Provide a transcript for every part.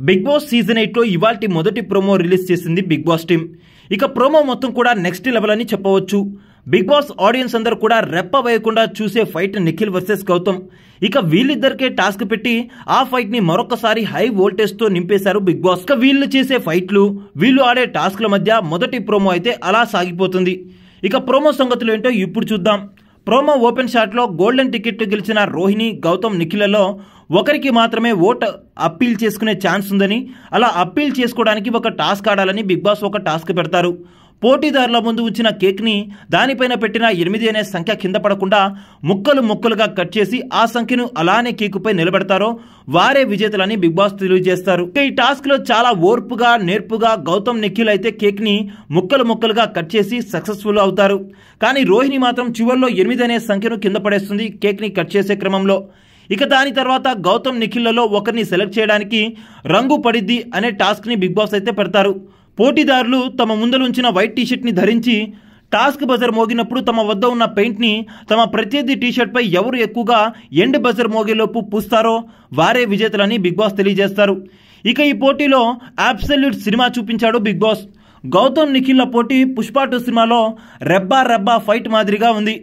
Big boss season 8 లో ఇవాల్టి మొదటి ప్రోమో రిలీజ్ చేసింది బిగ్ బాస్ టీం. ఇక ప్రోమో మొత్తం కూడా నెక్స్ట్ లెవెల్ అని చెప్పవచ్చు. బిగ్ బాస్ ఆడియన్స్ అందరూ కూడా రెప్ప వేయకుండా చూసే ఫైట్ నిఖిల్ వర్సెస్ గౌతమ్. ఇక వీళ్ళిద్దరికే టాస్క్ పెట్టి ఆ ఫైట్ ని మరొకసారి హై వోల్టేజ్ తో నింపేశారు బిగ్ బాస్. ఇక వీళ్ళు చేసే ఫైట్లు, వీళ్ళు ఆడే టాస్క్ల మధ్య మొదటి ప్రోమో అయితే అలా సాగిపోతుంది. ఇక ప్రోమో సంగతులు ఏంటో ఇప్పుడు చూద్దాం. ప్రోమో ఓపెన్ షాట్లో గోల్డెన్ టికెట్ గెలిచిన రోహిణి, గౌతమ్, నిఖిలలో ఒకరికి మాత్రమే ఓట్ అప్పీల్ చేసుకునే ఛాన్స్ ఉందని, అలా అప్పీల్ చేసుకోవడానికి ఒక టాస్క్ ఆడాలని బిగ్ బాస్ ఒక టాస్క్ పెడతారు. పోటీదారుల ముందు ఉంచిన కేక్ని దానిపైన పెట్టిన 8 అనే సంఖ్య కింద పడకుండా ముక్కలు ముక్కలుగా కట్ చేసి ఆ సంఖ్యను అలానే కేకుపై నిలబెడతారో వారే విజేతలని బిగ్ బాస్ తెలియజేస్తారు. ఈ టాస్క్ లో చాలా ఓర్పుగా నేర్పుగా గౌతమ్, నిఖిల్ అయితే కేక్ ని ముక్కలు ముక్కలుగా కట్ చేసి సక్సెస్ఫుల్ అవుతారు. కానీ రోహిణి మాత్రం చివరిలో 8 అనే సంఖ్యను కింద పడేస్తుంది కేక్ ని కట్ చేసే క్రమంలో. ఇక దాని తర్వాత గౌతమ్, నిఖిల్లలో ఒకరిని సెలెక్ట్ చేయడానికి రంగు పడిద్ది అనే టాస్క్ ని బిగ్ బాస్ అయితే పెడతారు. పోటీదారులు తమ ముందలుంచిన వైట్ టీషర్ట్ ని ధరించి టాస్క్ బజర్ మోగినప్పుడు తమ వద్ద ఉన్న పెయింట్ ని తమ ప్రత్యర్థి టీషర్ట్ పై ఎవరు ఎక్కువగా ఎండ్ బజర్ మోగేలోపు పూస్తారో వారే విజేతలని బిగ్ బాస్ తెలియజేస్తారు. ఇక ఈ పోటీలో అబ్సల్యూట్ సినిమా చూపించాడు బిగ్ బాస్. గౌతమ్, నిఖిల్ల పోటీ పుష్ప 2 సినిమాలో రెబ్బా రెబ్బా ఫైట్ మాదిరిగా ఉంది.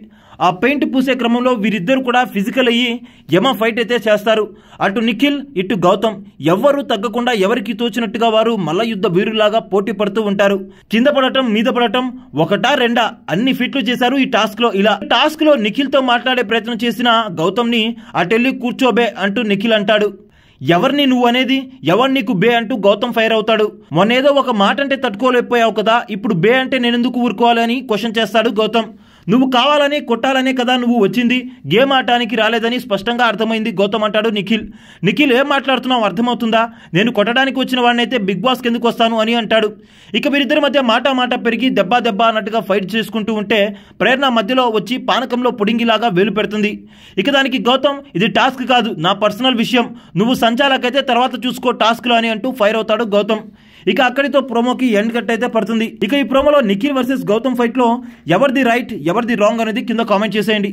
ఆ పెయింట్ పూసే క్రమంలో వీరిద్దరు కూడా ఫిజికల్ అయ్యి యమ ఫైట్ అయితే చేస్తారు. అటు నిఖిల్, ఇటు గౌతమ్ ఎవ్వరూ తగ్గకుండా ఎవరికి తోచినట్టుగా వారు మల్ల యుద్ధ వీరులాగా పోటీ పడుతూ ఉంటారు. కింద పడటం, మీద పడటం, ఒకటా రెండా అన్ని ఫిట్లు చేశారు ఈ టాస్క్ లో. ఇలా టాస్క్ లో నిఖిల్ తో మాట్లాడే ప్రయత్నం చేసిన గౌతమ్ ని అటెళ్ళి కూర్చోబే అంటూ నిఖిల్ అంటాడు. ఎవరిని నువ్వు అనేది, ఎవరు నీకు బే అంటూ గౌతమ్ ఫైర్ అవుతాడు. మొన్నేదో ఒక మాట అంటే తట్టుకోలేకపోయావు కదా, ఇప్పుడు బే అంటే నేనెందుకు ఊరుకోవాలని క్వశ్చన్ చేస్తాడు గౌతమ్. నువ్వు కావాలని కొట్టాలనే కదా నువ్వు వచ్చింది, గేమ్ ఆడటానికి రాలేదని స్పష్టంగా అర్థమైంది గౌతమ్ అంటాడు నిఖిల్. నిఖిల్ ఏం మాట్లాడుతున్నావు అర్థమవుతుందా, నేను కొట్టడానికి వచ్చిన వాడినైతే బిగ్ బాస్కి ఎందుకు వస్తాను అని అంటాడు. ఇక వీరిద్దరి మధ్య మాట పెరిగి దెబ్బ అన్నట్టుగా ఫైట్ చేసుకుంటూ ఉంటే ప్రేరణ మధ్యలో వచ్చి పానకంలో పుడింగిలాగా వేలు పెడుతుంది. ఇక దానికి గౌతమ్, ఇది టాస్క్ కాదు, నా పర్సనల్ విషయం, నువ్వు సంచాలకైతే తర్వాత చూసుకో టాస్క్లో అని అంటూ ఫైర్ అవుతాడు గౌతమ్. ఇక అక్కడితో ప్రోమోకి ఎండ్ కట్ అయితే పడుతుంది. ఇక ఈ ప్రోమోలో నిఖిల్ వర్సెస్ గౌతమ్ ఫైట్ లో ఎవరిది రైట్ ఎవరిది రాంగ్ అనేది కింద కామెంట్ చేసేయండి.